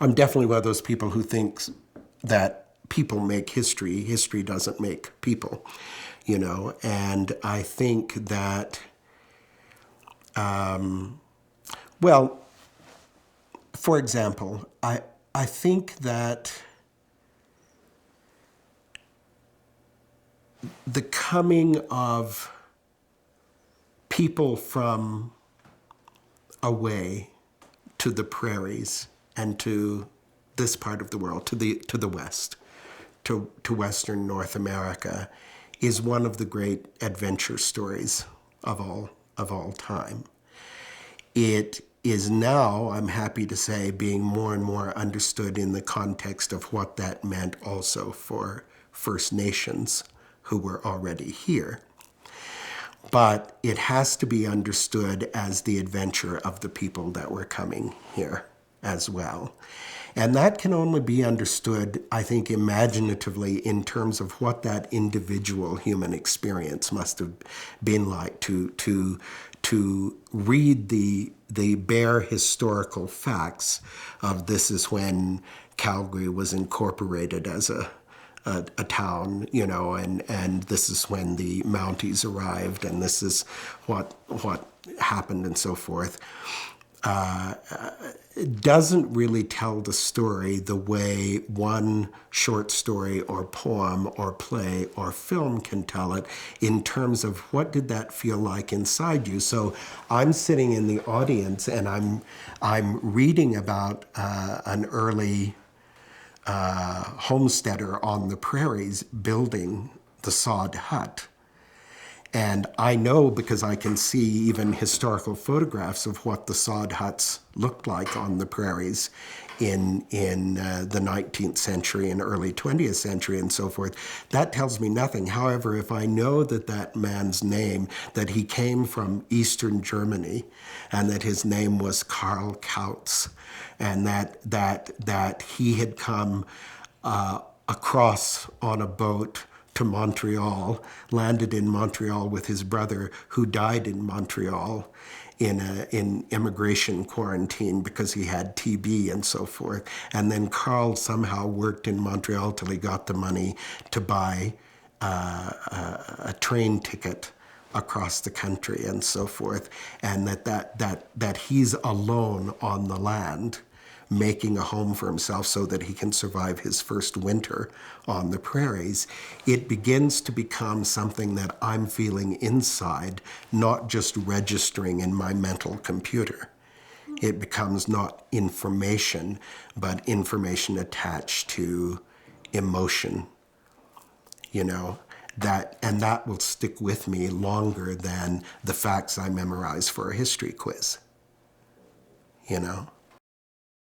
I'm definitely one of those people who thinks that people make history. History doesn't make people, And I think that, well, for example, I think that the coming of people from away to the prairies and to this part of the world, to the west, to Western North America, is one of the great adventure stories of all time. It is now, I'm happy to say, being more and more understood in the context of what that meant also for First Nations who were already here. But it has to be understood as the adventure of the people that were coming here as well. And that can only be understood, I think, imaginatively in terms of what that individual human experience must have been like to read the bare historical facts of this is when Calgary was incorporated as a town, and this is when the Mounties arrived, and this is what happened, and so forth. It doesn't really tell the story the way one short story or poem or play or film can tell it in terms of what did that feel like inside you. So I'm sitting in the audience and I'm reading about an early homesteader on the prairies building the sod hut. And I know, because I can see even historical photographs of what the sod huts looked like on the prairies in the 19th century and early 20th century and so forth. That tells me nothing. However, if I know that man's name, that he came from Eastern Germany and that his name was Karl Kautz, and that he had come across on a boat to Montreal, landed in Montreal with his brother, who died in Montreal in immigration quarantine because he had TB and so forth. And then Carl somehow worked in Montreal till he got the money to buy a train ticket across the country and so forth. And that he's alone on the land, making a home for himself so that he can survive his first winter on the prairies. It begins to become something that I'm feeling inside, not just registering in my mental computer. It becomes not information, but information attached to emotion, that will stick with me longer than the facts I memorize for a history quiz,